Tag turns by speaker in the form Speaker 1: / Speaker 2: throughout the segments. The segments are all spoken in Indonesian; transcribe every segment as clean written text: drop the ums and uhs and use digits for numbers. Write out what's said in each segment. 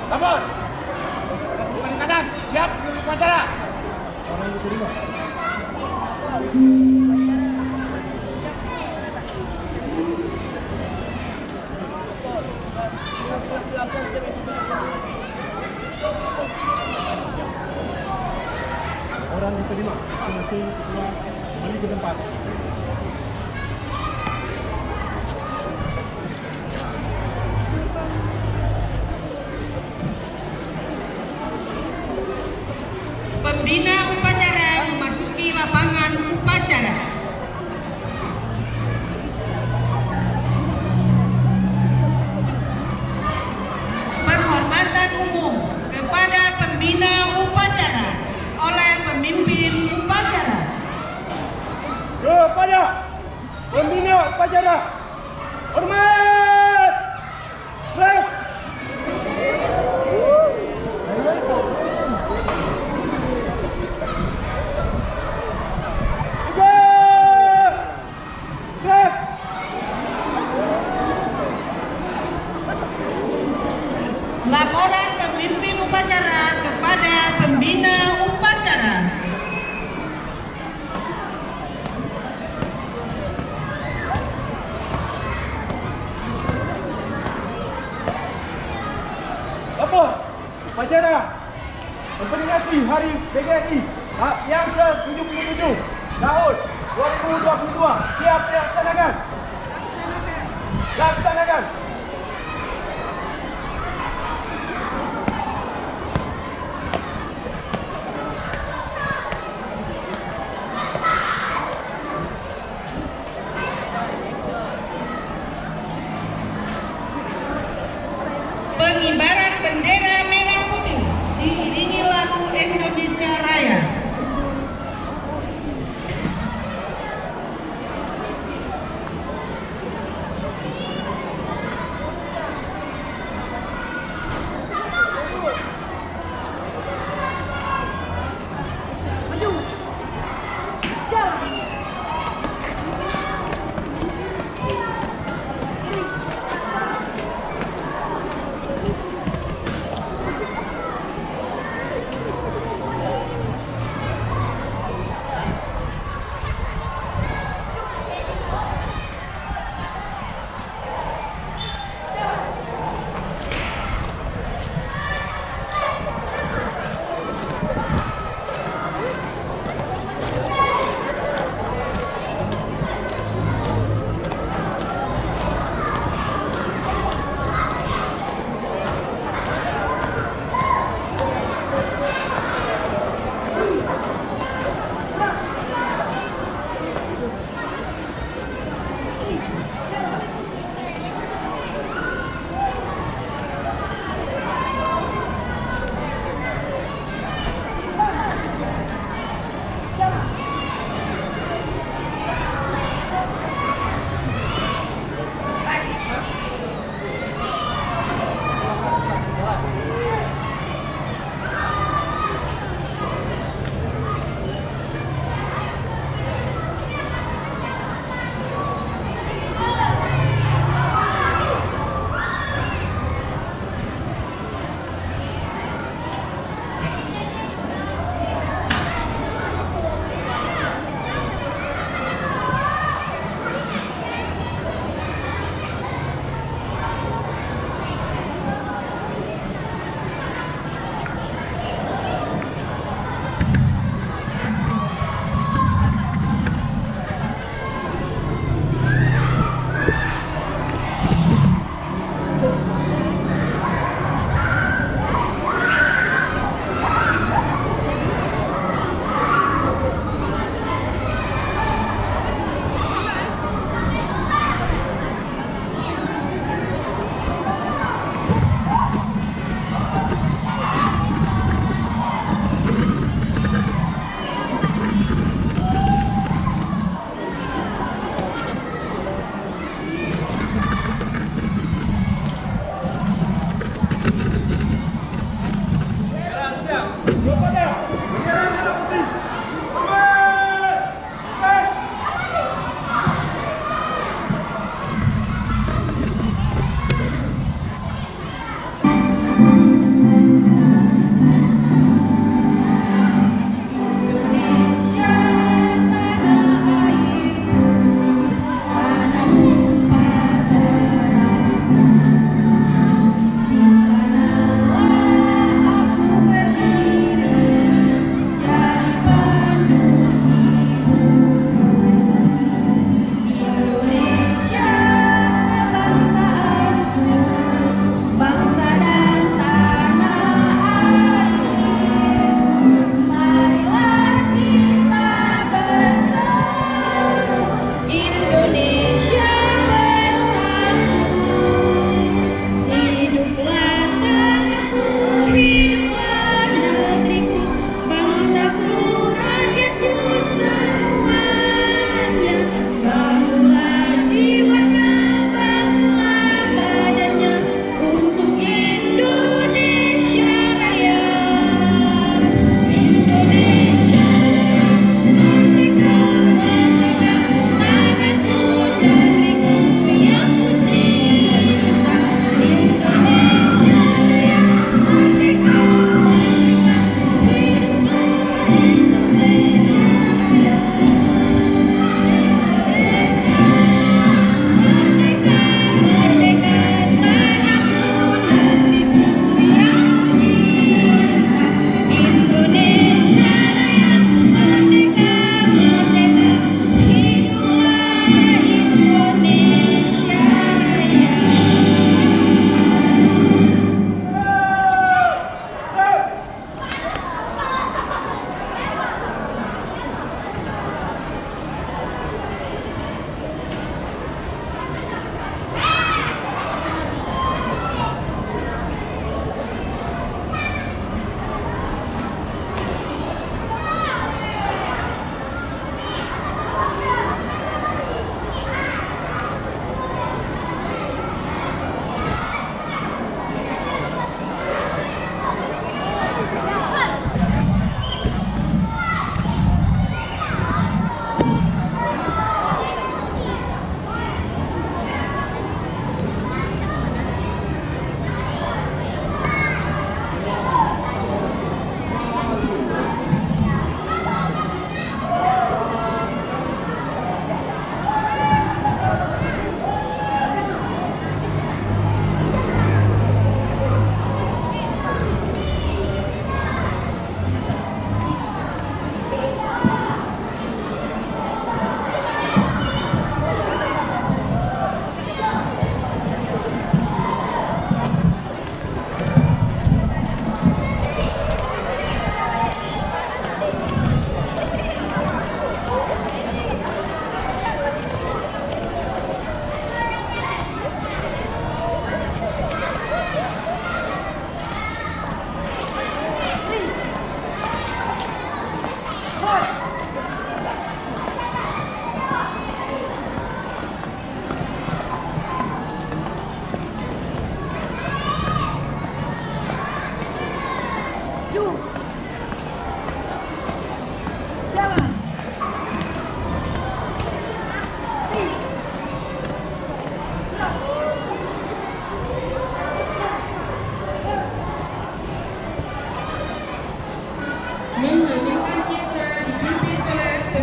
Speaker 1: Lapor. Paling kanan, siap upacara.
Speaker 2: Orang diterima, masih kembali ke tempat.
Speaker 3: Pembina upacara memasuki lapangan upacara. Penghormatan umum kepada pembina upacara oleh pemimpin upacara.
Speaker 2: Kepada pembina upacara, hormat, break.
Speaker 3: Laporan pemimpin upacara kepada pembina upacara.
Speaker 2: Lapor upacara memperingati Hari PGRI yang ke-77 tahun 2022 siap dilaksanakan. Laksanakan.
Speaker 3: Pengibaran bendera merah putih diiringi lagu Indonesia Raya.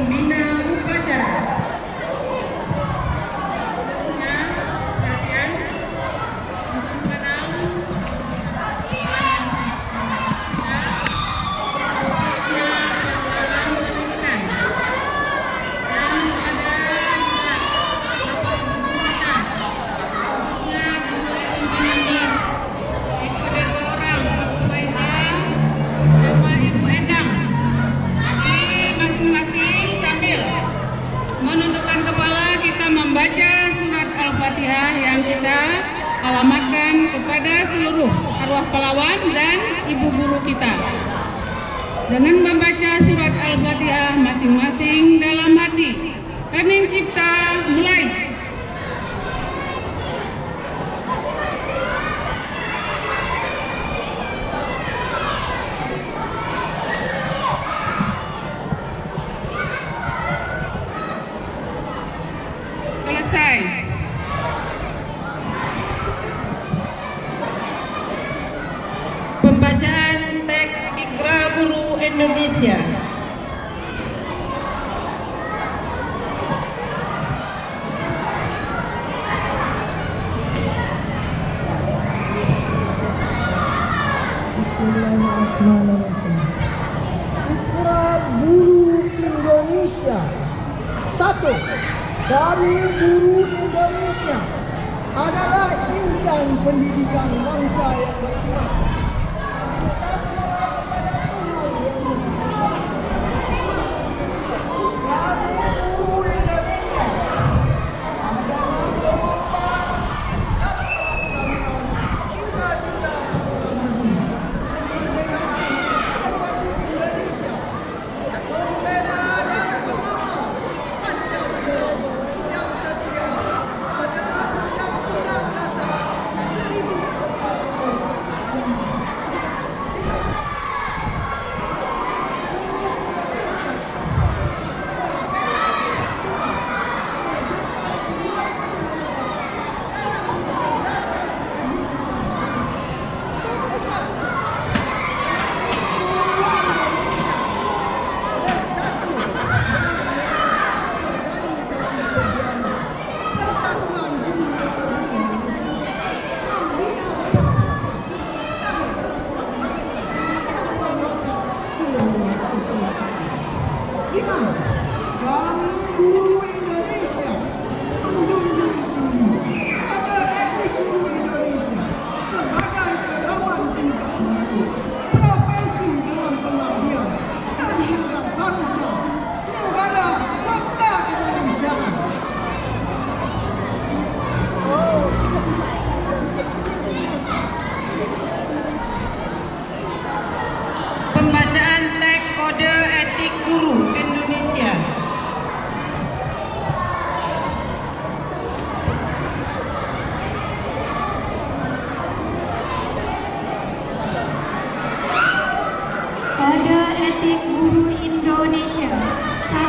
Speaker 3: pembina upacara. Perhatian untuk mengenal khususnya dalam pendidikan dan kepada juga bapak ibu kita khususnya guru SMP Nangis, yaitu ada 2 orang, Ibu Faizal sama Ibu Endang. Jadi masing-masing sambil menundukkan kepala kita membaca surat Al-Fatihah yang kita alamatkan kepada seluruh arwah pahlawan dan ibu guru kita. Dengan membaca surat Al-Fatihah masing-masing dalam hati, hening cipta mulai. Selesai. Pembacaan teks Ikra Guru Indonesia.
Speaker 4: Bismillahirrahmanirrahim. Ikra Guru Indonesia. 1. Kami guru Indonesia adalah insan pendidikan bangsa yang beriman. Kami guru Indonesia adalah penyimpan dan pelaksanaan cita-cita proklamasi kemerdekaan Republik Indonesia, berbeda dan bernama Pancasila yang setia pada Undang-Undang Dasar 5. Kami guru Indonesia menjunjung tinggi pada etik guru Indonesia sebagai pedoman tingkah laku, profesi dalam pengabdian terhadap bangsa, negara, serta kemanusiaan.
Speaker 3: Pembacaan teks kode etik guru Indonesia.
Speaker 5: Kode etik guru Indonesia. 1.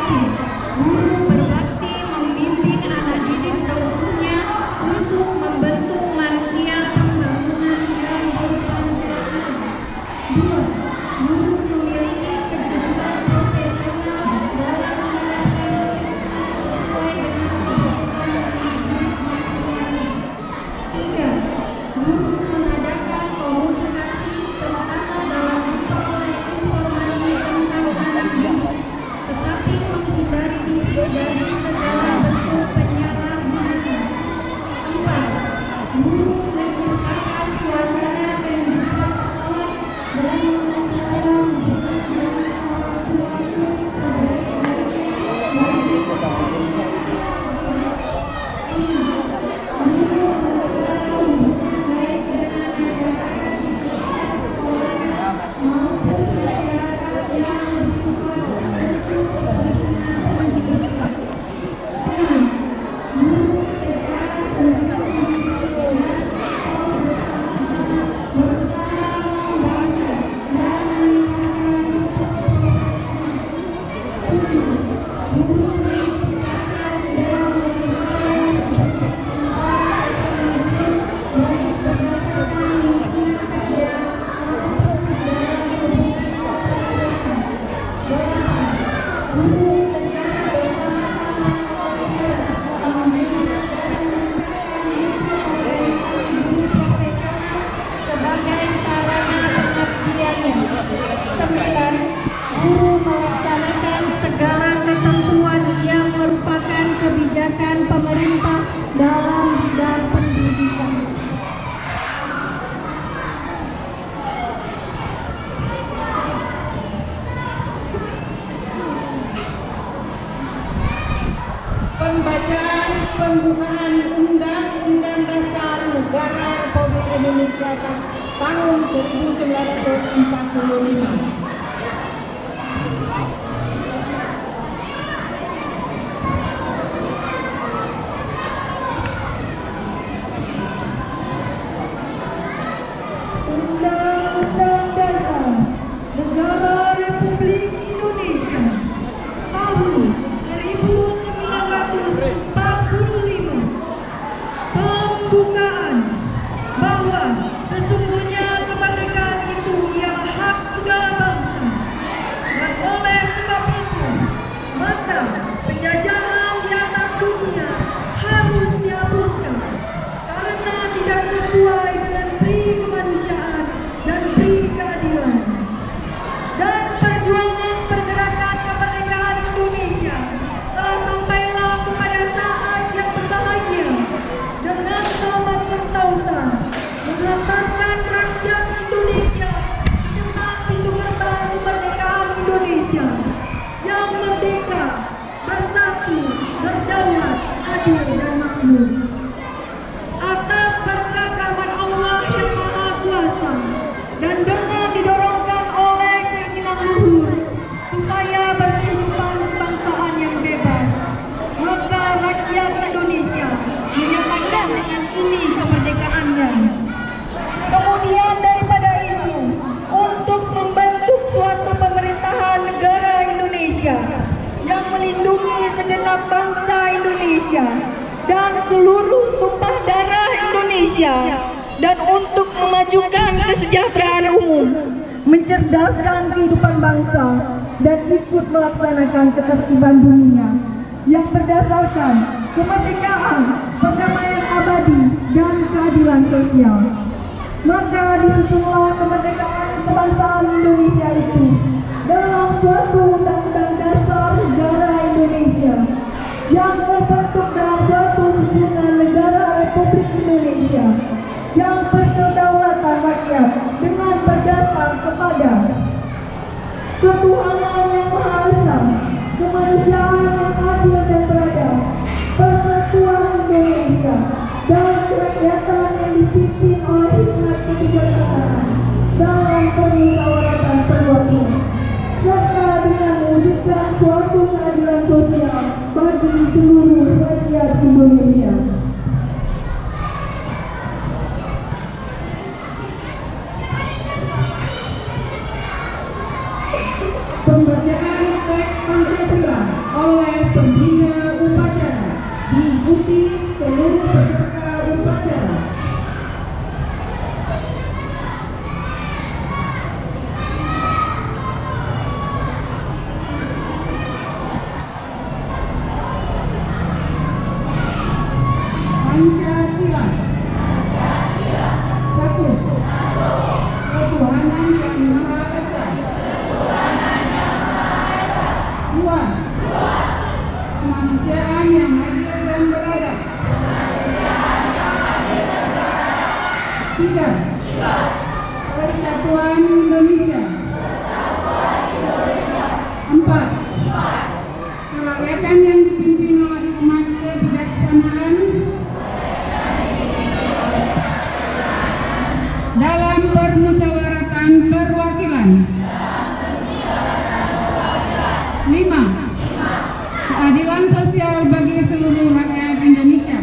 Speaker 5: Guru berbakti membimbing anak didik seluruhnya untuk membentuk manusia pembangunan yang berkelanjutan. 2. Guru memiliki kedudukan profesional dalam menjalankan tugas sesuai dengan kebutuhan hidup masing-masing. 3. Guru mengadakan komunikasi terutama dalam memperoleh informasi tentang anak didik, tetapi menghindari dari segala bentuk penyalahgunaan. 4. Guru menciptakan suasana kehidupan sekolah dan memelihara hubungan dengan orang tua sebagai bagi guru mengelola hubungan baik dengan masyarakat di sekitar sekolah maupun masyarakat yang di luar untuk kepentingan pendidikan. 6. Guru secara sendiri
Speaker 3: Pembacaan pembukaan Undang-Undang Dasar Negara Republik Indonesia tahun 1945.
Speaker 4: Undang-Undang Dasar Negara Republik Indonesia tahun 1945. Pembukaan bahwa sesungguhnya kemerdekaan itu ialah hak segala bangsa, dan oleh sebab itu maka penjajahan di atas dunia harus dihapuskan karena tidak sesuai dengan pri kemanusiaan dan pri keadilan. Dan perjuangan pergerakan kemerdekaan Indonesia telah sampailah kepada saat yang berbahagia dengan selamat sentosa menghantarkan rakyat Indonesia di depan pintu gerbang kemerdekaan Indonesia yang merdeka, bersatu, berdaulat, adil dan makmur. Atas berkat rahmat Allah yang Maha Kuasa dan dengan didorongkan oleh keinginan luhur supaya berkehidupan kebangsaan yang bebas, maka rakyat Indonesia menyatakan dengan ini kemerdekaannya. Kemudian daripada itu, untuk membentuk suatu pemerintahan negara Indonesia yang melindungi segenap bangsa Indonesia dan seluruh tumpah darah Indonesia, dan untuk memajukan kesejahteraan umum, mencerdaskan kehidupan bangsa, dan ikut melaksanakan ketertiban dunia yang berdasarkan kemerdekaan, perdamaian abadi, dan keadilan sosial. Maka disusunlah kemerdekaan kebangsaan Indonesia itu dalam suatu undang-undang dasar negara Indonesia yang terbentuk dalam suatu susunan negara Republik Indonesia yang berkedaulatan rakyat dengan berdasar kepada ketuhanan yang Maha Esa, kemanusiaan yang adil dan beradab, persatuan Indonesia, dan kerakyatan yang dipimpin oleh hikmat kebijaksanaan dalam permusyawaratan perwakilan, serta dengan mewujudkan suatu keadilan sosial bagi seluruh rakyat Indonesia.
Speaker 3: Pembacaan teks Pancasila oleh pembina upacara diikuti seluruh peserta upacara. Pancasila. Satu. Ketuhanan yang Maha Esa. Dua. Kemanusiaan yang adil dan beradab. Tiga. Persatuan Indonesia. Empat. Kerakyatan yang dipimpin oleh hikmat kebijaksanaan dalam permusyawaratan perwakilan. 5. Keadilan sosial bagi seluruh rakyat Indonesia.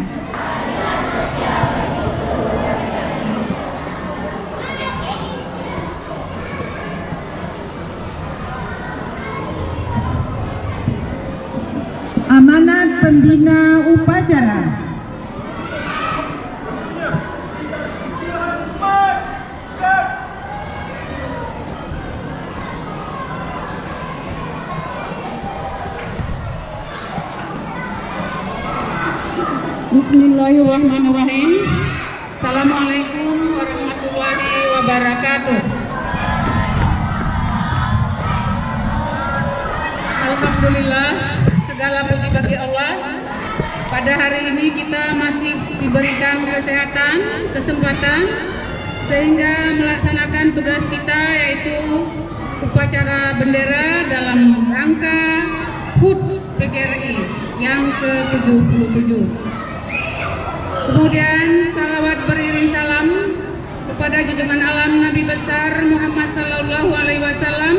Speaker 3: Amanat pembina upacara. Bismillahirrahmanirrahim. Assalamualaikum warahmatullahi wabarakatuh. Alhamdulillah, segala puji bagi Allah. Pada hari ini kita masih diberikan kesehatan, kesempatan sehingga melaksanakan tugas kita, yaitu upacara bendera dalam rangka HUT PGRI
Speaker 6: yang ke-77. Kemudian salawat beriring salam kepada junjungan alam Nabi besar Muhammad Sallallahu Alaihi Wasallam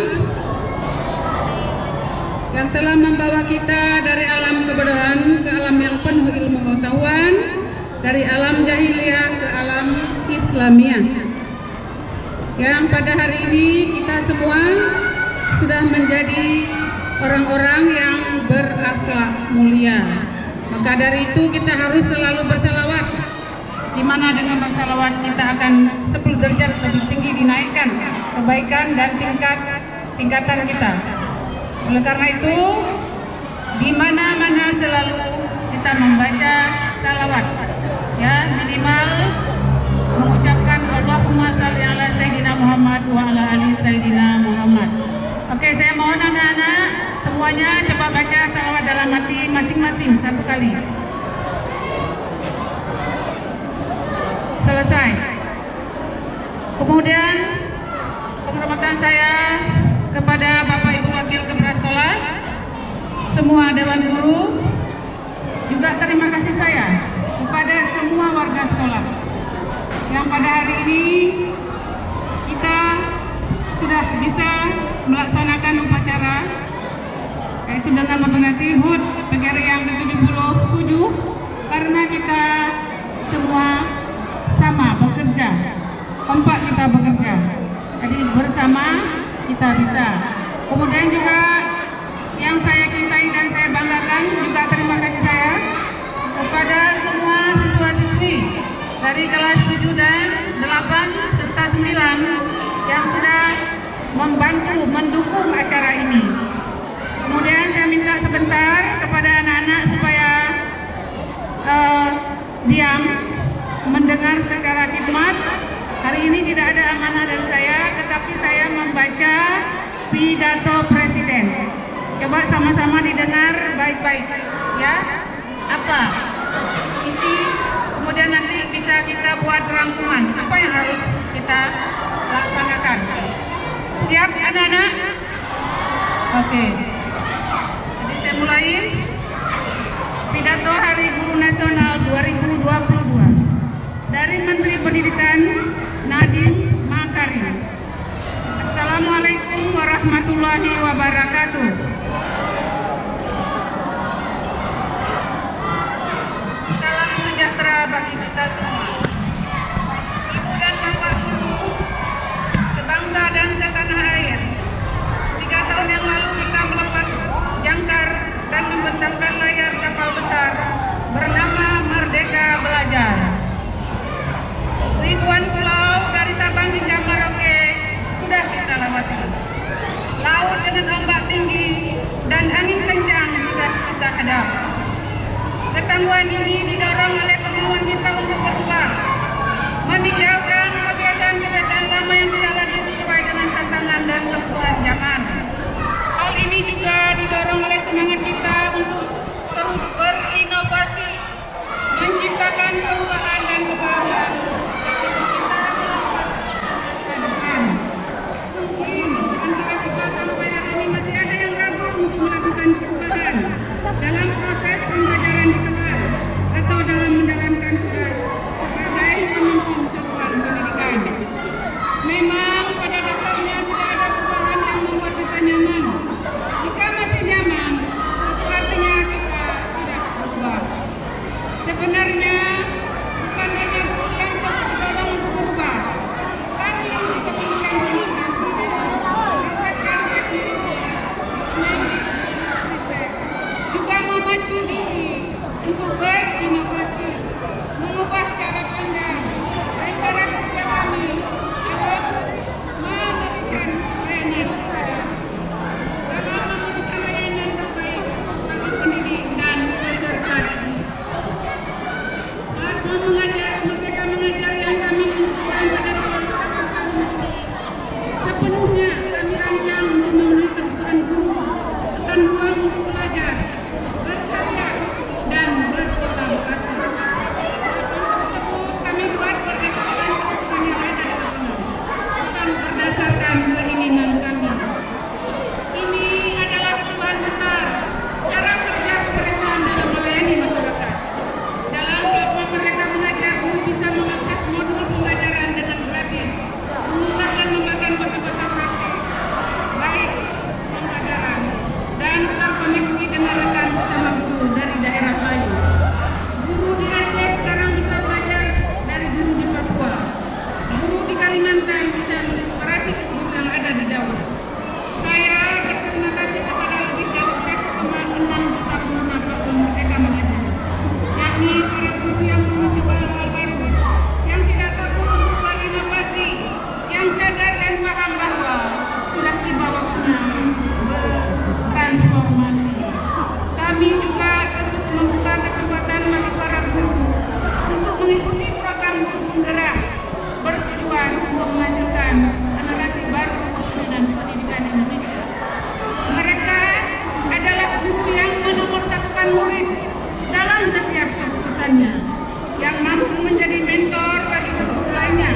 Speaker 6: yang telah membawa kita dari alam kebodohan ke alam yang penuh ilmu pengetahuan, dari alam jahiliyah ke alam Islamiyah. Yang pada hari ini kita semua sudah menjadi orang-orang yang berakhlak mulia. Maka dari itu kita harus selalu bersalawat, di mana dengan bersalawat kita akan 10 derajat lebih tinggi dinaikkan kebaikan dan tingkatan kita. Oleh karena itu, di mana-mana selalu kita membaca salawat, ya, minimal mengucapkan Allahumma shalli ala Sayyidina Muhammad wa ala ali Sayyidina Muhammad. Oke, saya mohon anak-anak semuanya coba baca salawat dalam hati masing-masing 1 kali. Selesai. Kemudian penghormatan saya kepada Bapak Ibu Wakil Kepala Sekolah, semua Dewan Guru, juga terima kasih saya kepada semua warga sekolah yang pada hari ini kita sudah bisa melaksanakan upacara, yaitu dengan memperingati HUT PGRI yang ke-77, karena kita semua sama bekerja, kompak kita bekerja, jadi bersama kita bisa. Kemudian juga yang saya cintai dan saya banggakan, juga terima kasih saya kepada semua siswa-siswi dari kelas 7 dan 8 serta 9 yang sudah membantu mendukung acara ini. Kemudian saya minta sebentar kepada anak-anak supaya diam mendengar secara khidmat. Hari ini tidak ada amanah dari saya, tetapi saya membaca pidato Presiden. Coba sama-sama didengar baik-baik, ya. Apa isi, kemudian nanti bisa kita buat rangkuman apa yang harus kita laksanakan. Siap anak-anak? Oke. Jadi saya mulai pidato Hari Guru Nasional 2022 dari Menteri Pendidikan Nadiem Makarim. Assalamualaikum warahmatullahi wabarakatuh. Salam sejahtera bagi kita semua. Ibu dan bapak guru, sebangsa dan setanah air. 3 tahun yang lalu kita melepas jangkar dan membentangkan layar kapal besar bernama Merdeka Belajar. Ribuan pulau dari Sabang hingga Merauke sudah kita lewati. Laut dengan ombak tinggi dan angin kencang sudah kita hadapi. Ketangguhan ini didorong oleh kemauan kita untuk berubah, meninggalkan kebiasaan-kebiasaan lama yang tidak lagi sesuai dengan tantangan dan kebutuhan zaman. Hal ini juga didorong oleh semangat kita untuk terus berinovasi, menciptakan perubahan dan kebahagiaan. Mungkin antara kita sampai hari ini masih ada yang ragu untuk melakukan perubahan dalam proses pembelajaran di kelas atau dalam menjalankan tugas sebagai pemimpin sebuah pendidikan. Memang pada dasarnya tidak ada perubahan yang membuat kita nyaman. Jika masih nyaman, itu artinya kita tidak berubah. Sebenarnya bukan hanya guru yang terdorong untuk berubah. Kami di Kementerian Pendidikan Riset dan Teknologi juga memacu diri untuk berinovasi, mengubah cara pandang. Dan para kerja kami adalah memberikan layanan terbaik dalam memberikan layanan terbaik bagi pendidik dan peserta didik. Merdeka Mengajar yang kami luncurkan pada tahun 2020 sepenuhnya kami rancang untuk memenuhi kebutuhan guru akan ruang untuk belajar, berkarya, dan berkolaborasi. Platform tersebut kami buat berdasarkan kebutuhan yang ada di lapangan, bukan berdasarkan keinginan kami. Ini adalah perubahan besar cara kerja juga terus membuka kesempatan bagi para guru untuk mengikuti program guru penggerak bertujuan untuk menghasilkan generasi baru kepemimpinan pendidikan Indonesia. Mereka adalah guru yang menomorsatukan murid dalam setiap keputusannya, yang mampu menjadi mentor bagi guru lainnya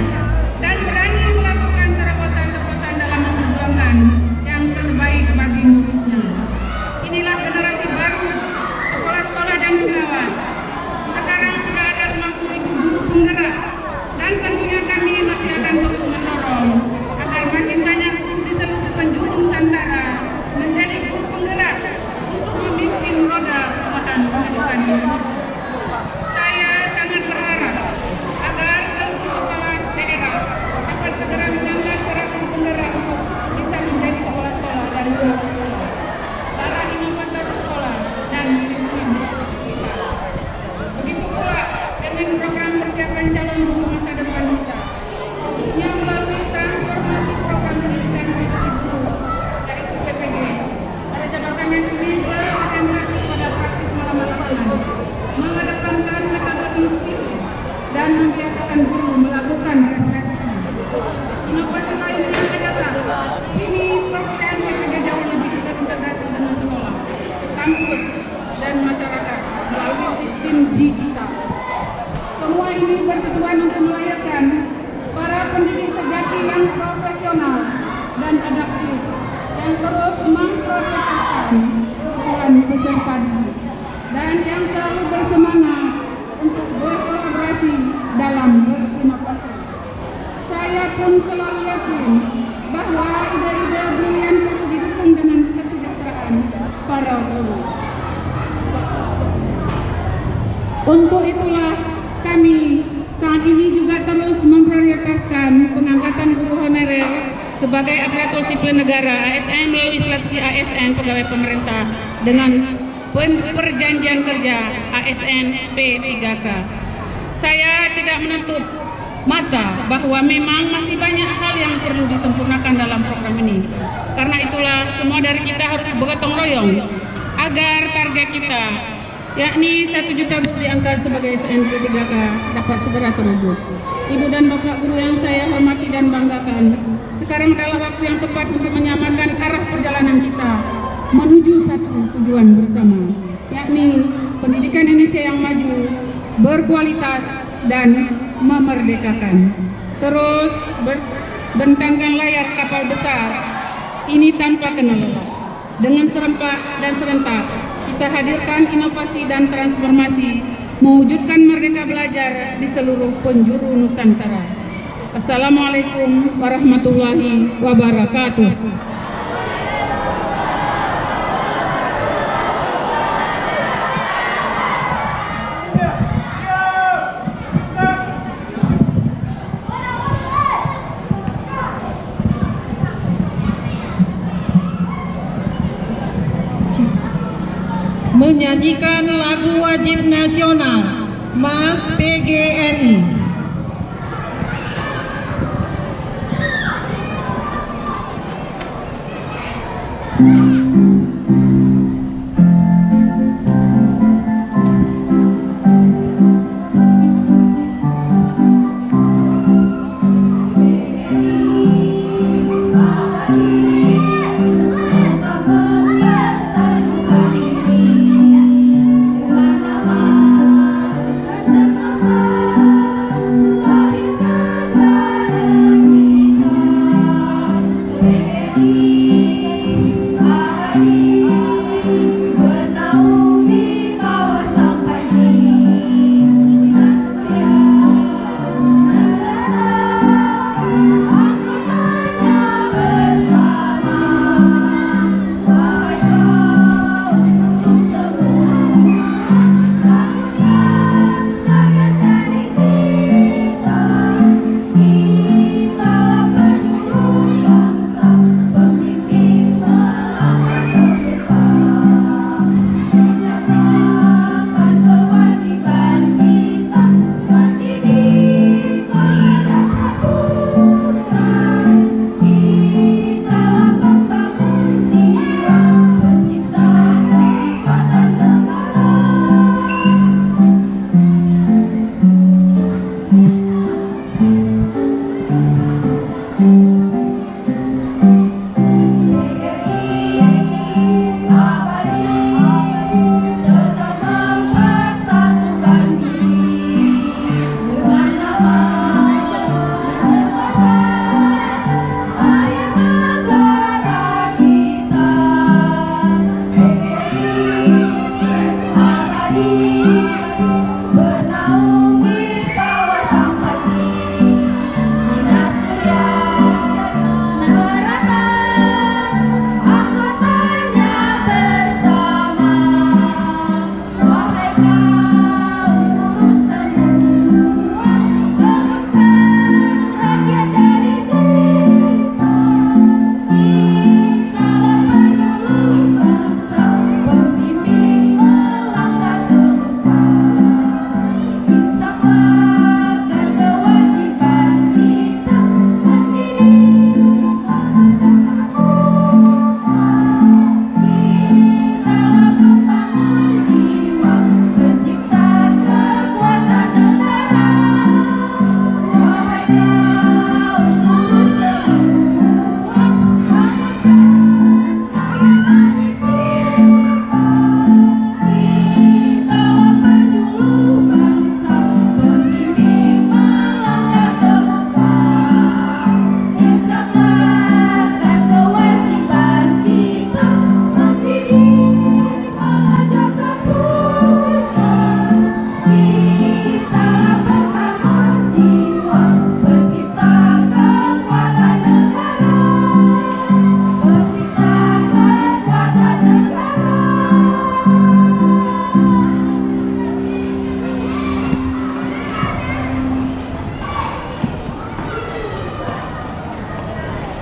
Speaker 6: dan berani melakukan terobosan-terobosan dalam memperjuangkan yang terbaik bagi muridnya. Inilah generasi baru sekolah-sekolah dan pengawas. Sekarang sudah ada 50.000 guru penggerak dan tentunya kami masih akan terus mendorong agar makin banyak guru di seluruh penjuru Nusantara menjadi guru penggerak untuk memimpin roda perubahan pendidikan Indonesia. Saya sangat berharap agar seluruh kepala daerah dapat segera mengangkat para guru penggerak untuk bisa menjadi kepala sekolah dan guru sekolah, para inovator sekolah dan pemimpin kita. Begitu pula dengan program persiapan calon guru masa depan kita, khususnya melalui transformasi program pendidikan profesi guru yaitu PPG. Pada jabatan yang ini berorientasi pada praktik malam-malaman, mengedepankan metode inklusif dan membiasakan guru melakukan refleksi. Inovasi lainnya adalah ini program PPG jauh lebih terintegrasi dengan sekolah, kampus, dan masyarakat melalui sistem digital. Semua ini bertujuan untuk melahirkan para pendidik sejati yang profesional dan adaptif, yang terus memprioritaskan kebutuhan peserta didik dan yang selalu bersemangat untuk berkolaborasi dalam berinovasi. Saya pun selalu yakin bahwa ide-ide brilian perlu didukung dengan kesejahteraan para guru. Untuk itulah kami saat ini juga terus memprioritaskan pengangkatan guru honorer sebagai aparatur sipil negara ASN melalui seleksi ASN pegawai pemerintah dengan perjanjian kerja ASN P3K. Saya tidak menutup mata bahwa memang masih banyak hal yang perlu disempurnakan dalam program ini. Karena itulah semua dari kita harus bergotong royong agar target kita, yakni 1 juta guru diangkat sebagai ASN P3K, dapat segera terwujud. Ibu dan bapak guru yang saya hormati dan banggakan, sekarang adalah waktu yang tepat untuk menyamakan arah perjalanan kita menuju satu tujuan bersama, yakni pendidikan Indonesia yang maju, berkualitas, dan memerdekakan. Terus bentangkan layar kapal besar ini tanpa kenal lelah. Dengan serempak dan serentak kita hadirkan inovasi dan transformasi, mewujudkan merdeka belajar di seluruh penjuru Nusantara. Assalamualaikum warahmatullahi wabarakatuh.
Speaker 3: Menyanyikan lagu wajib nasional Mas PGRI.
Speaker 5: Rasa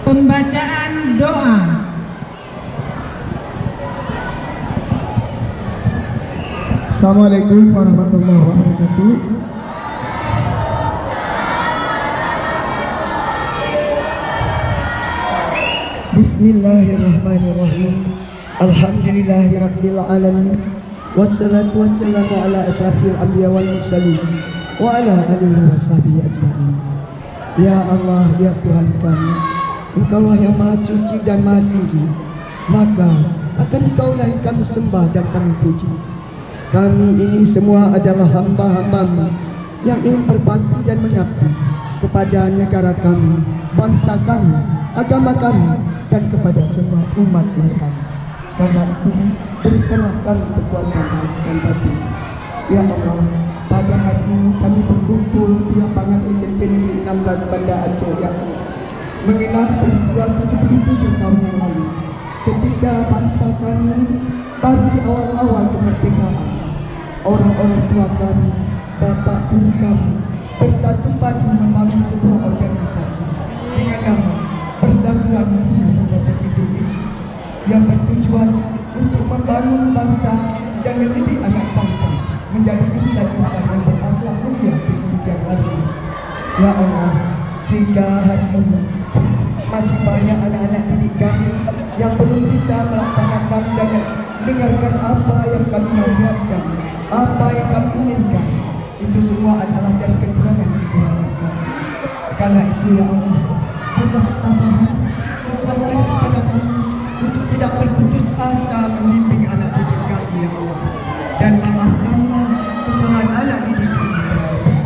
Speaker 6: Pembacaan doa.
Speaker 7: Assalamualaikum warahmatullahi wabarakatuh. Bismillahirrahmanirrahim. Alhamdulillahirabbil alamin. Wassalatu wassalamu ala asrafil anbiya wal mursalin wa ala alihi washabihi ajmain. Ya Allah, ya Tuhan kami, Engkaulah yang maha suci dan maha tinggi, maka akan Engkaulah yang kami sembah dan kami puji. Kami ini semua adalah hamba-hamba-Mu yang ingin berbakti dan mengabdi kepada negara kami, bangsa kami, agama kami, dan kepada semua umat manusia. Karena itu, berikanlah kami kekuatan hati dan batin. Ya Allah, pada hari ini kami berkumpul di lapangan SMP Negeri 16 Banda Aceh, ya Allah, mengenang peristiwa 77 tahun yang lalu, ketika bangsa kami baru di awal-awal kemerdekaan. Orang-orang tua kami, bapak ibu kami, bersatu padu membangun sebuah organisasi dengan nama Persatuan Guru Republik Indonesia yang bertujuan untuk membangun bangsa dan mendidik anak bangsa menjadi insan-insan yang berakhlak mulia di kemudian hari. Ya Allah, jika hari ini masih banyak anak-anak didik kami yang belum bisa melaksanakan dan mendengarkan apa yang kami nasihatkan, apa yang kami inginkan, itu semua adalah dari kekurangan kami. Karena itu ya Allah, Allah tambahan kekuatan kepada kami untuk tidak berputus asa membimbing anak didik kami, ya Allah. Dan maafkanlah kesalahan anak didik kami tersebut.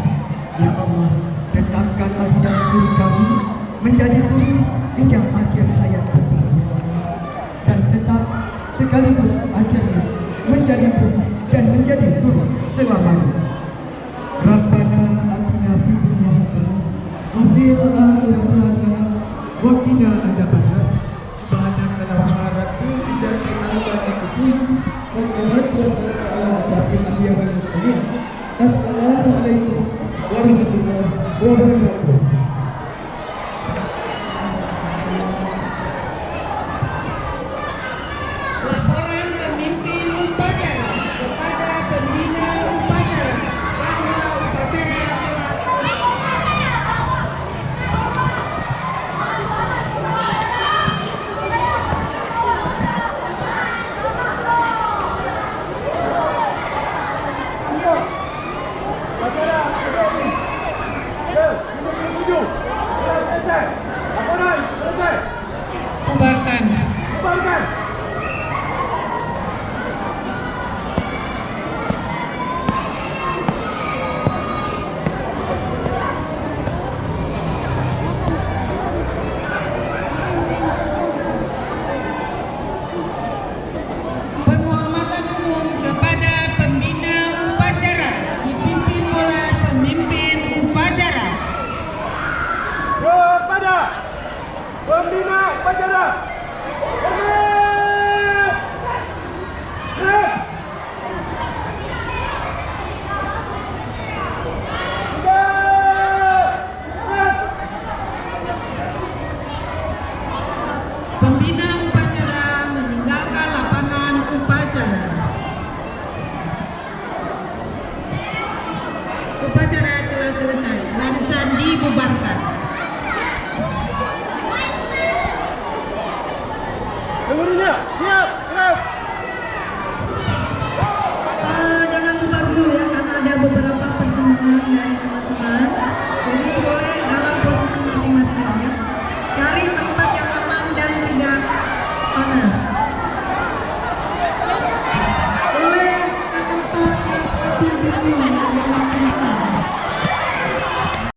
Speaker 7: Ya Allah, tetapkan ajar guru kami menjadi guru hingga akhir hayat kami, ya Allah. Dan tetap sekaligus akhirnya menjadi guru dan menjadi guru selamanya. Rabbana atina fid dunya hasanah wa fil akhirati hasanah wa qina adzabannar. Subhanaka la ilaha illa anta. Assalamualaikum warahmatullahi wabarakatuh.
Speaker 3: Laporan pemimpin upacara kepada pembina upacara bahwa upacara telah
Speaker 2: Acara,
Speaker 3: selesai. Barisan dibubarkan.
Speaker 2: Seluruhnya siap, gerak.
Speaker 4: Jangan bubar dulu ya, karena ada beberapa persembahan dari teman-teman. Jadi boleh dalam posisi masing-masing ya. Cari tempat yang aman dan tidak panas. Boleh ke tempat yang lebih dingin ya, jangan